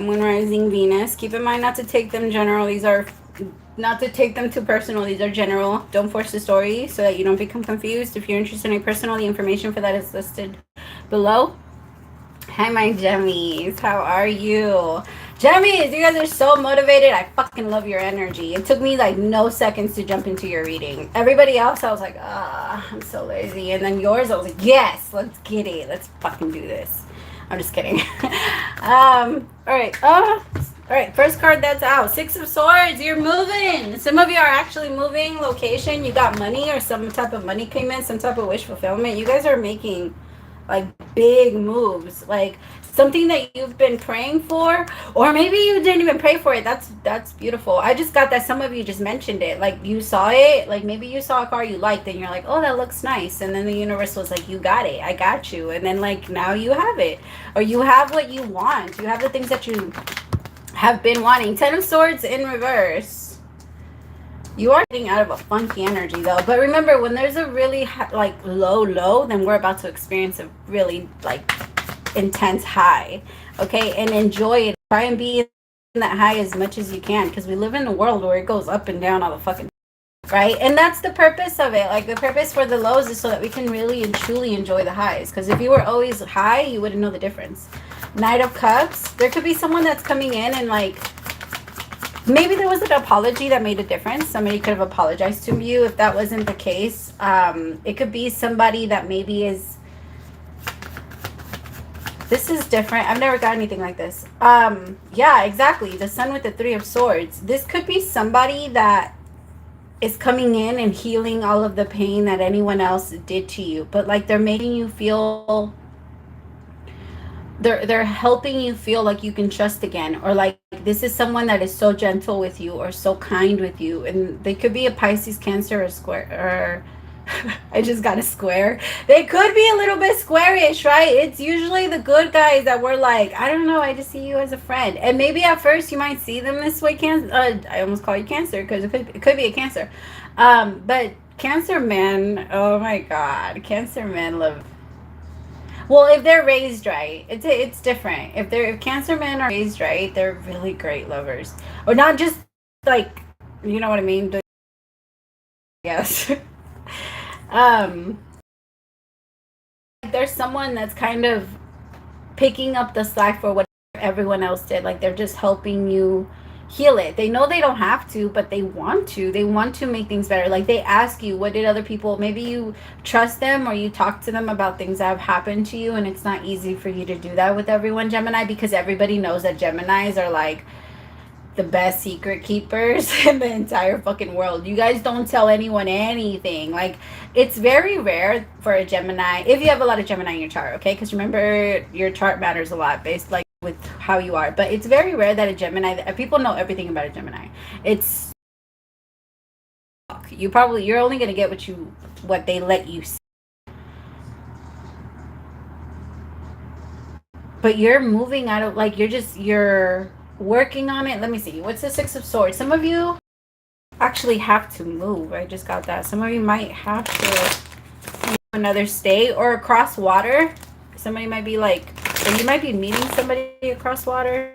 Moon, rising, Venus. Keep in mind not to take them general. These are not to take them too personal. These are general. Don't force the story so that you don't become confused. If you're interested in a personal, the information for that is listed below. Hi, my Gemmies. How are you? Gemmies, you guys are so motivated. I fucking love your energy. It took me like no seconds to jump into your reading. Everybody else, I was like, I'm so lazy. And then yours, I was like, yes, let's get it. Let's fucking do this. I'm just kidding. All right. All right. First card that's out. Six of Swords. You're moving. Some of you are actually moving location. You got money or some type of money came in, some type of wish fulfillment. You guys are making like big moves, like something that you've been praying for, or maybe you didn't even pray for it. That's beautiful. I just got that some of you just mentioned it, like you saw it, like maybe you saw a car you liked and you're like, oh, that looks nice, and then the universe was like, you got it, I got you, and then like now you have it, or you have what you want, you have the things that you have been wanting. Ten of Swords in reverse. You are getting out of a funky energy though. But remember, when there's a really like low, then we're about to experience a really like intense high. Okay, and enjoy it. Try and be in that high as much as you can, because we live in a world where it goes up and down all the fucking right. And that's the purpose of it. Like the purpose for the lows is so that we can really and truly enjoy the highs. Because if you were always high, you wouldn't know the difference. Knight of Cups. There could be someone that's coming in and like, maybe there was an apology that made a difference. Somebody could have apologized to you. If that wasn't the case, it could be somebody that maybe is, this is different. I've never got anything like this. Yeah, exactly. The Sun with the Three of Swords. This could be somebody that is coming in and healing all of the pain that anyone else did to you. But like they're making you feel, they're helping you feel like you can trust again, or like this is someone that is so gentle with you or so kind with you. And they could be a Pisces, Cancer, or Square, or I just got a square. They could be a little bit squarish, right? It's usually the good guys that we're like, I don't know, I just see you as a friend. And maybe at first you might see them this way. I almost call you Cancer because it could be a Cancer. But Cancer men, oh my God, Cancer men love. Well, if they're raised right, it's different. If Cancer men are raised right, they're really great lovers, or not just like, you know what I mean? Yes. There's someone that's kind of picking up the slack for what everyone else did. Like they're just helping you heal it. They know they don't have to, but they want to. They want to make things better. Like they ask you, what did other people, maybe you trust them or you talk to them about things that have happened to you, and it's not easy for you to do that with everyone, Gemini, because everybody knows that Geminis are like the best secret keepers in the entire fucking world. You guys don't tell anyone anything. Like it's very rare for a Gemini, if you have a lot of Gemini in your chart, okay? Because remember, your chart matters a lot based like with how you are. But it's very rare that a Gemini, people know everything about a Gemini. It's, you're only going to get what they let you see. But you're moving out of, like, you're working on it. Let me see. What's the Six of Swords? Some of you actually have to move. I just got that. Some of you might have to another state or across water. Somebody might be like, or you might be meeting somebody across water.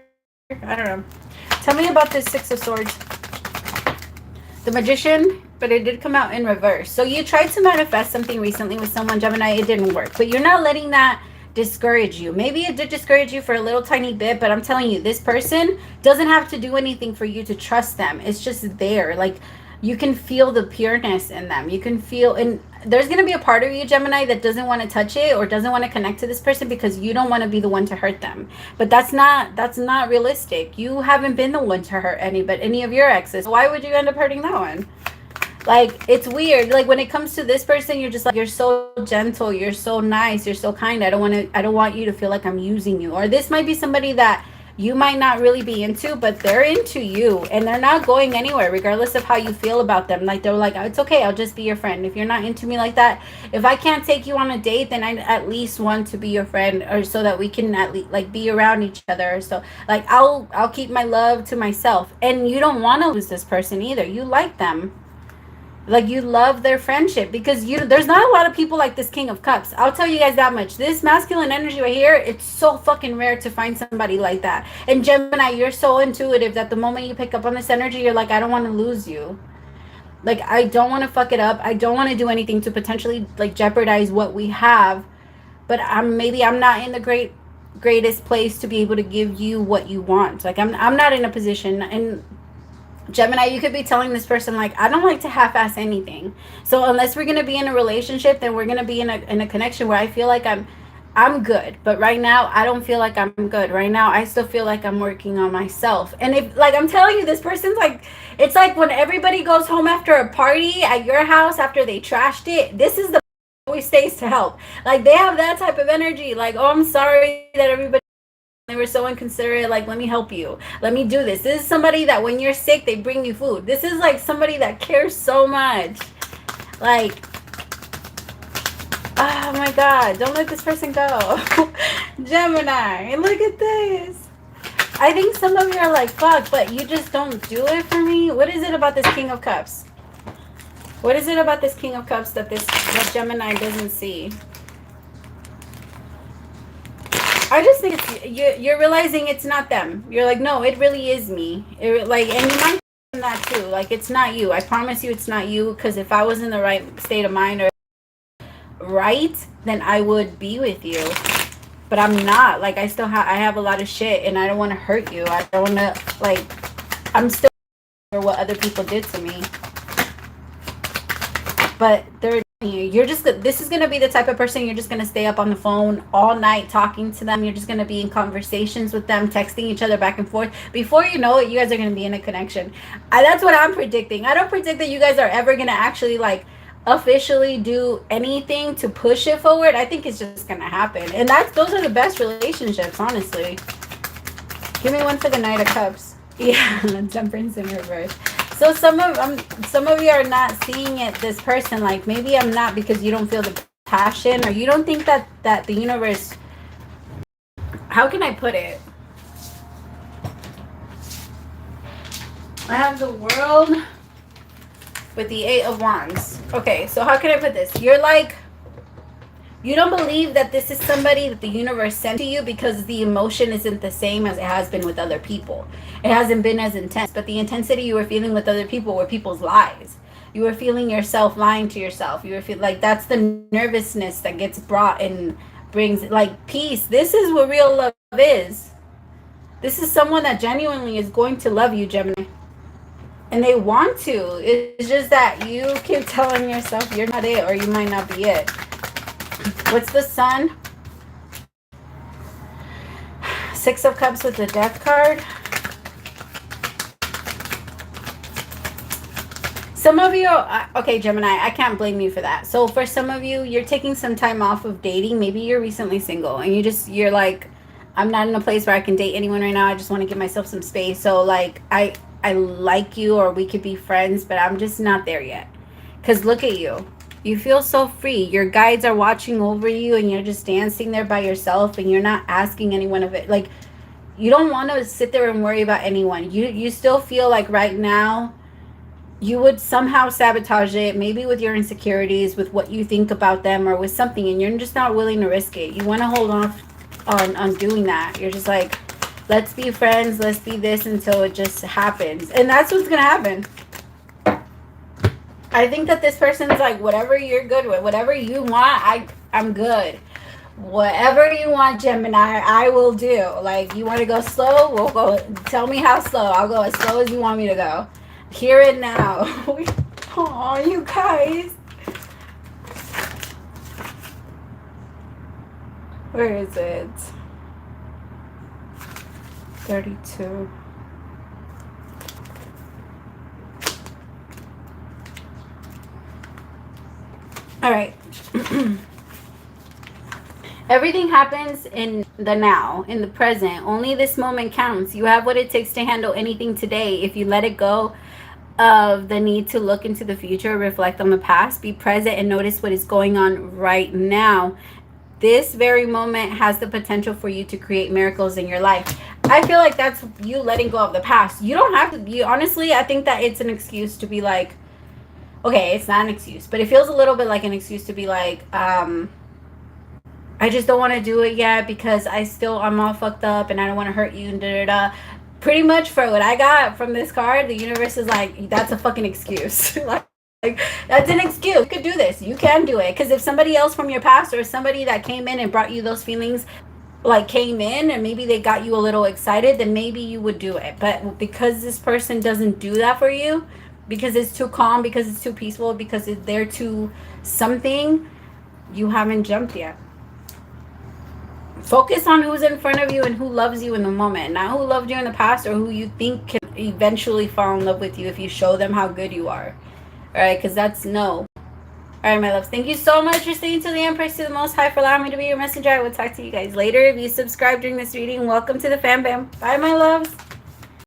I don't know. Tell me about this Six of Swords. The Magician, but it did come out in reverse. So you tried to manifest something recently with someone, Gemini. It didn't work. But you're not letting that discourage you. Maybe it did discourage you for a little tiny bit, but I'm telling you, this person doesn't have to do anything for you to trust them. It's just there. Like you can feel the pureness in them. You can feel, and there's going to be a part of you, Gemini, that doesn't want to touch it or doesn't want to connect to this person because you don't want to be the one to hurt them. But that's not realistic. You haven't been the one to hurt any of your exes. Why would you end up hurting that one? Like, it's weird. Like, when it comes to this person, you're just like, you're so gentle, you're so nice, you're so kind. I don't want you to feel like I'm using you. Or this might be somebody that you might not really be into, but they're into you and they're not going anywhere regardless of how you feel about them. Like, they're like, it's okay, I'll just be your friend. If you're not into me like that, if I can't take you on a date, then I at least want to be your friend, or so that we can at least like be around each other. So like, I'll keep my love to myself. And you don't want to lose this person either. You like them. Like, you love their friendship because there's not a lot of people like this King of Cups. I'll tell you guys that much. This masculine energy right here, it's so fucking rare to find somebody like that. And Gemini, you're so intuitive that the moment you pick up on this energy, you're like, I don't want to lose you. Like, I don't want to fuck it up. I don't want to do anything to potentially like jeopardize what we have. But I'm not in the greatest place to be able to give you what you want. Like, I'm not in a position. And Gemini, you could be telling this person, like, I don't like to half-ass anything. So unless we're going to be in a relationship, then we're going to be in a connection where I feel like I'm good. But right now, I don't feel like I'm good. Right now, I still feel like I'm working on myself. And if, like, I'm telling you, this person's like, it's like when everybody goes home after a party at your house after they trashed it, this is the always stays to help. Like, they have that type of energy. Like, oh, I'm sorry that everybody, they were so inconsiderate. Like, let me help you. Let me do this. This is somebody that when you're sick, they bring you food. This is like somebody that cares so much. Like, oh my God, don't let this person go. Gemini, look at this. I think some of you are like, fuck, but you just don't do it for me. What is it about this King of Cups? What is it about this King of Cups that that Gemini doesn't see? I just think it's, you're realizing it's not them. You're like, no, it really is me. Like, and you might be that too. Like, it's not you. I promise you it's not you. Because if I was in the right state of mind or right, then I would be with you. But I'm not. Like, I have a lot of shit and I don't want to hurt you. I don't want to, like, I'm still for what other people did to me. But this is going to be the type of person you're just going to stay up on the phone all night talking to them. You're just going to be in conversations with them, texting each other back and forth. Before you know it, you guys are going to be in a connection. That's what I'm predicting. I don't predict that you guys are ever going to actually, like, officially do anything to push it forward. I think it's just going to happen. And those are the best relationships, honestly. Give me one for the Knight of Cups. Yeah, Temperance in reverse. So some of you are not seeing it, this person, like, maybe I'm not because you don't feel the passion, or you don't think that the universe, how can I put it? I have the World with the Eight of Wands. Okay, so how can I put this? You're like, you don't believe that this is somebody that the universe sent to you because the emotion isn't the same as it has been with other people. It hasn't been as intense, but the intensity you were feeling with other people were people's lies. You were feeling yourself lying to yourself. You were feeling like that's the nervousness that gets brought and brings, like, peace. This is what real love is. This is someone that genuinely is going to love you, Gemini. And they want to. It's just that you keep telling yourself you're not it, or you might not be it. What's the Sun? Six of Cups with the Death card. Some of you, okay, Gemini, I can't blame you for that. So for some of you, you're taking some time off of dating. Maybe you're recently single and you're like, I'm not in a place where I can date anyone right now. I just want to give myself some space. So, like, I like you, or we could be friends, but I'm just not there yet. Because look at you. You feel so free. Your guides are watching over you and you're just dancing there by yourself and you're not asking anyone of it. Like, you don't want to sit there and worry about anyone. You still feel like right now you would somehow sabotage it, maybe with your insecurities, with what you think about them, or with something, and you're just not willing to risk it. You want to hold off on doing that. You're just like, let's be friends, let's be this until it just happens. And that's what's going to happen. I think that this person's like, whatever you're good with, whatever you want, I'm good. Whatever you want, Gemini, I will do. Like, you want to go slow? We'll go. Tell me how slow. I'll go as slow as you want me to go. Here and now. Oh, you guys. Where is it? 32. All right. Everything happens in the now, in the present. Only this moment counts. You have what it takes to handle anything today. If you let it go of the need to look into the future, reflect on the past, be present and notice what is going on right now. This very moment has the potential for you to create miracles in your life. I feel like that's you letting go of the past. You don't have to. You honestly, I think that it's an excuse to be like, okay, it's not an excuse, but it feels a little bit like an excuse to be like, I just don't want to do it yet because I'm all fucked up and I don't want to hurt you and da da da. Pretty much for what I got from this card, the universe is like, that's a fucking excuse. Like, that's an excuse. You could do this. You can do it. Because if somebody else from your past or somebody that came in and brought you those feelings, like came in and maybe they got you a little excited, then maybe you would do it. But because this person doesn't do that for you, because it's too calm, because it's too peaceful, because they're too something, you haven't jumped yet. Focus on who's in front of you and who loves you in the moment, not who loved you in the past or who you think can eventually fall in love with you if you show them how good you are. All right, because that's no. All right, my loves, thank you so much for staying to the end. Praise to the Most High for allowing me to be your messenger. I will talk to you guys later. If you subscribe during this reading, welcome to the fam bam. Bye, my loves.